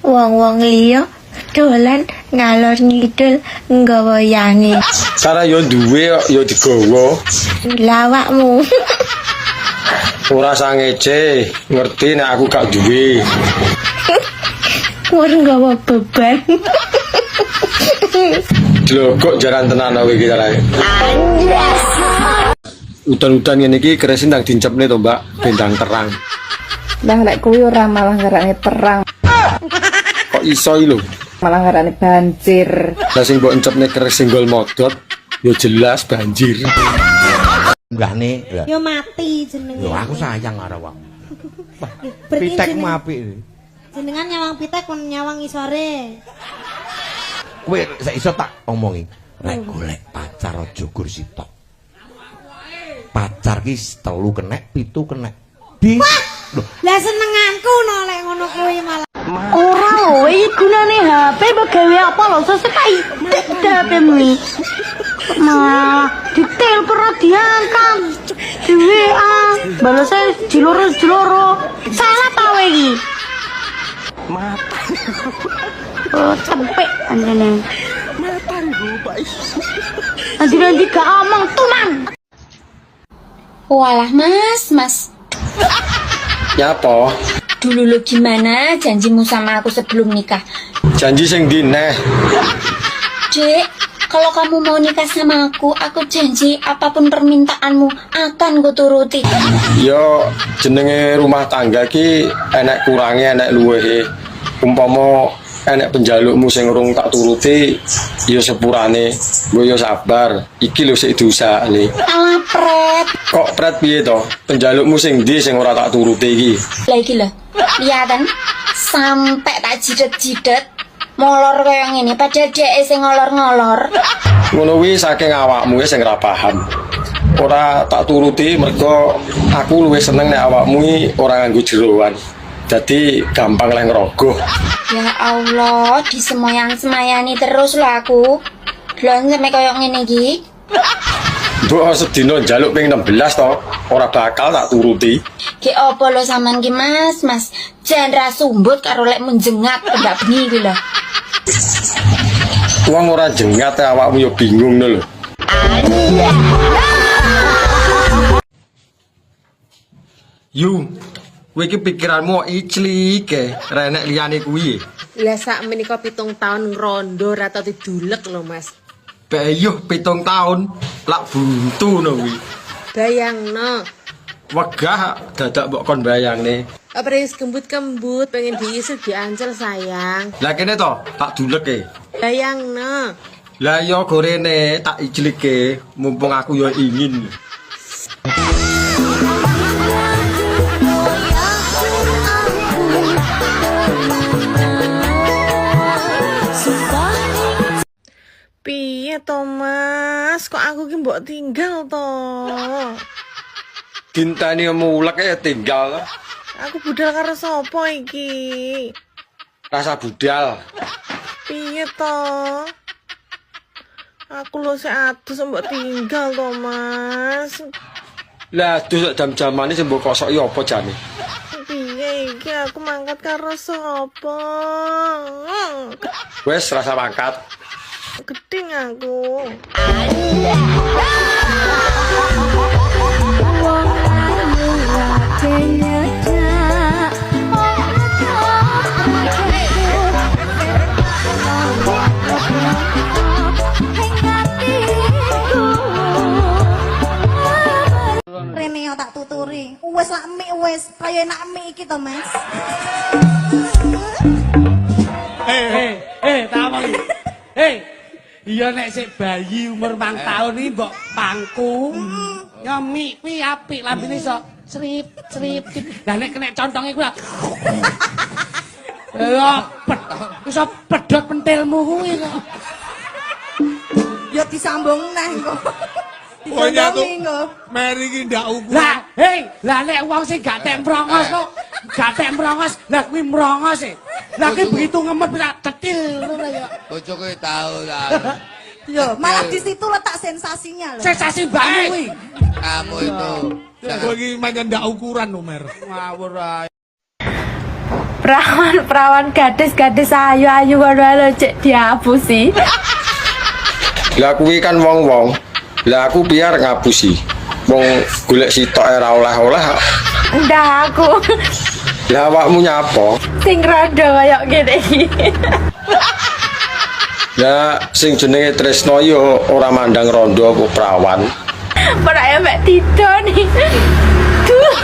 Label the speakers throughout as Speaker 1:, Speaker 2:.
Speaker 1: wong-wong liya dolan ngalor ngidul nggawa yange.
Speaker 2: Cara yo duwe yo digawa.
Speaker 1: Lawakmu.
Speaker 2: Ora sangece, ngerti nek aku gak duwe.
Speaker 1: Ora nggawa beban.
Speaker 2: Lho kok jaran tenan kowe iki carane. Udan-udan ngene iki keresin ndang dincepne to, Mbak, bendang terang.
Speaker 3: Lah lek kuwi ora malah ngarane perang,
Speaker 2: Kok iso iki lho?
Speaker 3: malah ngarane banjir.
Speaker 2: Lah sing mbok encepne keres singgol modot, yo jelas banjir.
Speaker 4: Enggakne.
Speaker 5: Yo mati jenenge.
Speaker 4: Lho aku sayang karo wong.
Speaker 5: Berarti
Speaker 4: Pitekmu apik.
Speaker 5: jenengan nyawang pitek kon nyawang isore.
Speaker 4: Kowe sak iso tak omongi. Nek golek pacar aja gur sitok. Pacar ki 3 kenek, 7 kenek. Lho,
Speaker 5: Lah senenganku no lek ngono kuwi malah.
Speaker 1: Ora lho, iki gunane HP mbok gawe apa lho sesekai HP-mu. Nah, detail pernah diangkat. Di WA, balasnya jiloro-jiloro. Salah ta kowe iki? Oh, cepek anjene. Nanti gak omong tuman.
Speaker 6: Walah mas.
Speaker 2: Ya apa?
Speaker 6: Dulu lo gimana janjimu sama aku sebelum nikah?
Speaker 2: Janji sing ndi neh?
Speaker 6: Dek, kalau kamu mau nikah sama aku janji apapun permintaanmu akan ku turuti.
Speaker 2: Yo jenenge rumah tangga ki enek kurange enek luwehe. Umpama enek penjalukmu sing urung tak turuti yo sepurane. Gue yo sabar. Iki lho sik diusahane.
Speaker 6: Alah pret.
Speaker 2: Kok pret piye to? Penjalukmu sing ndi sing ora tak turuti iki?
Speaker 6: Lah iki lho. Liyatan sampai tak jidet-jidet molor kaya ngene padahal dhek sing ngolor-ngolor.
Speaker 2: Ngono kuwi saking awakmu sing ora paham. Ora tak turuti mergo aku luwih seneng nek awakmu ora nganggo jeroan. Dadi gampang lek ngerogoh.
Speaker 6: Ya Allah, disemoyang-semayani terus lho aku. Lho sampe kaya ngene iki.
Speaker 2: Mbok sedina njaluk ping 16 to, ora bakal tak turuti.
Speaker 6: Ki opo lho sampean ki Mas? Jan ra sumbut karo lek menjengat pendak bengi iki lho.
Speaker 2: Wong ora jengat awakmu yo bingung lho. Yu, kowe iki pikiranmu iclik ra enek liyane kuwi.
Speaker 7: Lah sak menika 7 tahun ngrondo ra tau didulek lho Mas.
Speaker 2: Bayuh 7 tahun lak buntu no kuwi.
Speaker 7: Bayangno,
Speaker 2: Wegah dadak mbok kon bayangne.
Speaker 7: apa wis kembut-kembut pengen diisu diancel sayang.
Speaker 2: Lah kene to, tak duleke.
Speaker 7: Bayangno.
Speaker 2: Lah yo gorene tak ijlike mumpung aku yo ingin.
Speaker 7: Piye to Mas? Kok aku ki mbok tinggal to?
Speaker 2: Dintani mulek ya tinggal.
Speaker 7: Aku budal karo sapa iki?
Speaker 2: Rasa budal.
Speaker 7: Piye to? Aku lho sik adus mbok tinggal to Mas.
Speaker 2: Lah dus jam-jamane sing mbok kosok ya apa jane?
Speaker 7: Piye iki aku mangkat karo sapa?
Speaker 2: Wes rasa mangkat.
Speaker 7: Geding aku.
Speaker 5: Rene yo tak tuturi. Wis lak mik wis kaya enak mik iki to, Mas.
Speaker 8: Iya nek sik bayi umur 4 tahun iki mbok pangku. Ya mik kuwi apik lambene iso srip. Lah nek kena contonge kuwi. Iso pedhot pentilmu kuwi kok.
Speaker 5: Yo disambung neh engko. Disambungi engko.
Speaker 8: Meri iki ndak ukuran. Lah nek wong sing gak tek mrongos kok, gak tek mrongos, lah kuwi mrongos e. Lah kuwi begitu ngemet bisa cetil ngono ya.
Speaker 4: Bojoku tahu ta.
Speaker 5: Yo, malah di situ letak sensasinya loh.
Speaker 8: Sensasi banget kuwi.
Speaker 4: Kamu itu.
Speaker 8: Kowe iki pancen ndak ukuran, Umer. Ngawur ae.
Speaker 3: Perawan gadis ayu-ayu ngono cek diapusi.
Speaker 2: Lah kuwi kan wong-wong. Lah aku biar ngapusi. Wong golek sitok ora oleh-oleh.
Speaker 3: Ndah aku
Speaker 2: Lah awakmu nyapa?
Speaker 3: sing rada kaya ngene iki.
Speaker 2: Ya sing jenenge tresno yo ora mandang rondo apa prawan.
Speaker 3: Ora emek didon. Duh.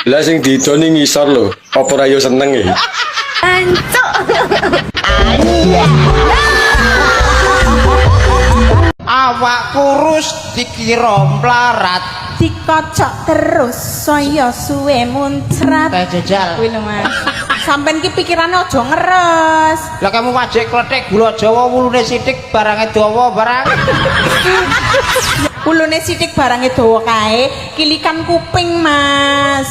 Speaker 2: Lah sing didoni ngisor lho, apa ora yo seneng e?
Speaker 3: Ancuk.
Speaker 8: Awak kurus dikira melarat.
Speaker 5: Dikocok terus saya suwe muncrat.
Speaker 8: Kayak jajal.
Speaker 5: Kuwi lho Mas. Sampeyan ki pikirane aja ngeres.
Speaker 8: Lah kamu wajik klethek gula Jawa wulune sithik barange dawa barang.
Speaker 5: Wulune sithik barange dawa kae, kilikan kuping Mas.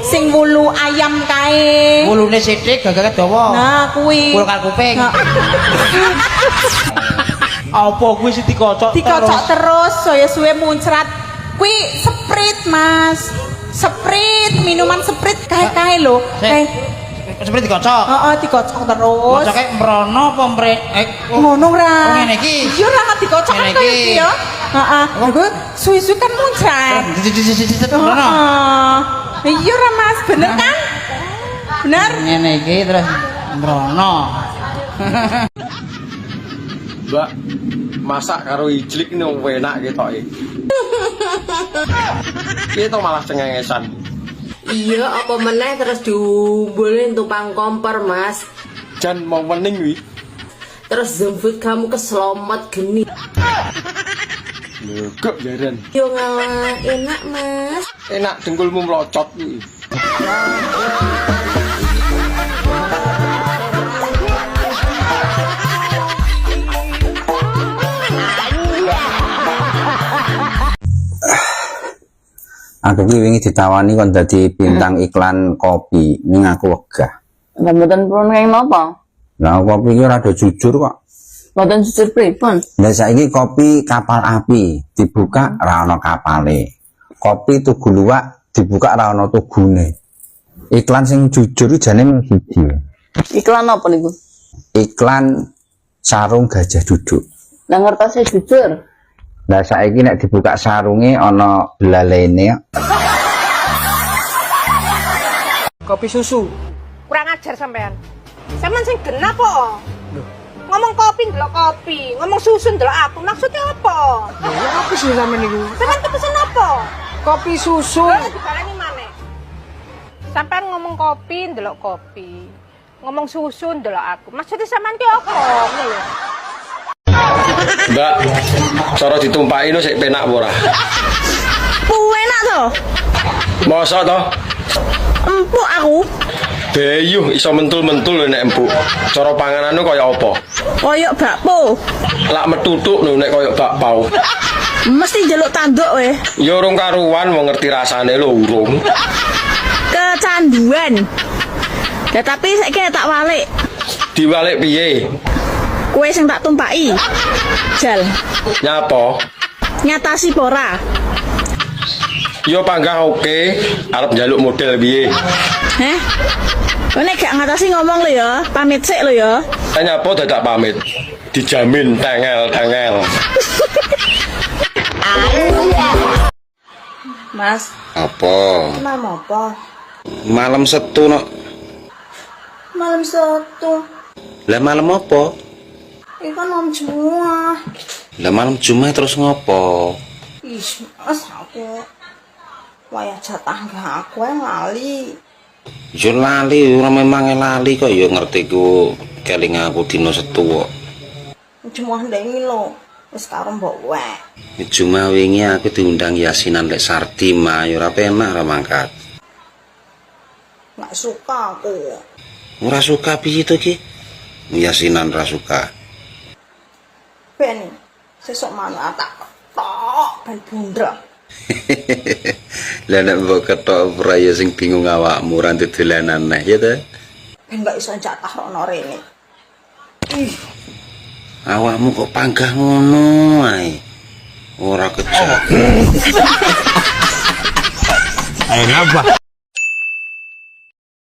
Speaker 5: Sing wulu ayam kae.
Speaker 8: Wulune sithik gagake dawa.
Speaker 5: Nah, kuwi.
Speaker 8: Kulkal kuping.
Speaker 5: Nah.
Speaker 8: Apa kuwi sing dikocok
Speaker 5: Dikocok terus saya suwe muncrat. Kuwi Sprite Mas. Sprite, minuman Sprite kae-kae lho. Kae.
Speaker 8: Seperti dikocok.
Speaker 5: Heeh, dikocok terus.
Speaker 8: Kocoke mrono apa
Speaker 5: Ngono ra.
Speaker 8: ngene iki.
Speaker 5: Iya ra dikocok
Speaker 8: Ngene
Speaker 5: kaya
Speaker 8: iki.
Speaker 5: iki ya. Heeh. Lho suwi-suwi kan muncrat.
Speaker 8: Mrono.
Speaker 5: Heeh. Iya ra Mas, bener kan? Bener?
Speaker 8: Ngene iki terus mrono.
Speaker 2: Mbak, masak karo ijlik ini enak ketoke. Iki to malah cengengesan.
Speaker 9: Iya, apa meneh terus diumbulin tumpang kompor, Mas.
Speaker 2: Jan mau wening wi.
Speaker 9: Terus jemput kamu ke Slomet geni.
Speaker 2: Lho, kok jaren.
Speaker 9: Yo ngalah, enak, Mas.
Speaker 2: Enak dengkulmu mlocot kuwi.
Speaker 10: Aku ki wingi ditawani kon dadi bintang iklan kopi, ning aku wegah.
Speaker 3: Lah mboten pun kaya napa?
Speaker 10: Lah kopi ki ora do jujur kok.
Speaker 3: Mboten jujur pripun?
Speaker 10: Lah saiki kopi kapal api, dibuka ora ana kapale. Kopi tugu luwak, dibuka ora ana tugune. Iklan sing jujur jane mung siji.
Speaker 3: Iklan apa niku?
Speaker 10: Iklan sarung gajah duduk.
Speaker 3: Lah ngertose jujur.
Speaker 10: Lah saiki nek dibuka sarunge ana belalene.
Speaker 8: Kopi susu.
Speaker 7: Kurang ajar sampean. Sampean sing genah po. Ngomong kopi ndelok kopi, ngomong susu ndelok aku. Maksudnya apa?
Speaker 8: Ya apa sih sampean niku?
Speaker 7: Sampean pesen apa?
Speaker 8: Kopi susu.
Speaker 7: Dibalani maneh. Sampean ngomong kopi ndelok kopi. Ngomong susu ndelok aku. Maksudnya sampean ki apa? Ngono lho.
Speaker 2: Mbak, cara ditumpaki no sik penak apa ora?
Speaker 7: Enak to.
Speaker 2: Mosok to?
Speaker 7: Empuk aku.
Speaker 2: Beyuh iso mentul-mentul lho nek empuk. Cara panganane kaya apa?
Speaker 7: Koyok bakpo.
Speaker 2: Lak metutuk lho nek kaya bakpao.
Speaker 7: Mesti njaluk tanduk we.
Speaker 2: Ya urung karuan wong ngerti rasane lho urung.
Speaker 7: Kecanduan. Ya tapi saiki tak walik.
Speaker 2: Diwalik piye?
Speaker 7: Kue sing tak tumpaki. Jal.
Speaker 2: Nyapa?
Speaker 7: Nyatasi pora.
Speaker 2: Yo panggah oke, arep njaluk model piye?
Speaker 7: Heh. Kowe nek gak ngatasi ngomong lho ya, pamit sik lho ya.
Speaker 2: Nyapa dadak pamit? Dijamin tengel-tengel.
Speaker 3: Mas,
Speaker 10: Apa?
Speaker 3: malam apa?
Speaker 10: Malam Setu no.
Speaker 3: Malam Sabtu.
Speaker 10: Lah malam apa?
Speaker 3: Ikan malam Jumat.
Speaker 10: Lah malam Jumat terus ngopo?
Speaker 3: Ih, Mas, aku wayah jatah aku yang lali.
Speaker 10: Yo lali, ora memang lali kok yo ngerti ku keling aku dino Setu kok.
Speaker 3: Jumat ndengi lho. Wis karo mbok wae.
Speaker 10: Jumat wingi aku diundang yasinan lek Sardi mah yo ora penak ra mangkat.
Speaker 3: Nggak suka aku.
Speaker 10: Ora suka piye to ki? Yasinan ra suka.
Speaker 3: Ben, sesuk mana tak ketok ben bundel.
Speaker 10: Lah nek mbok ketok ora ya sing bingung awakmu ra dolanan neh ya ta?
Speaker 3: Ben gak iso jatah rono rene. Ih,
Speaker 10: Awakmu kok panggah ngono ae. Ora kecok.
Speaker 4: Ayo ngapa?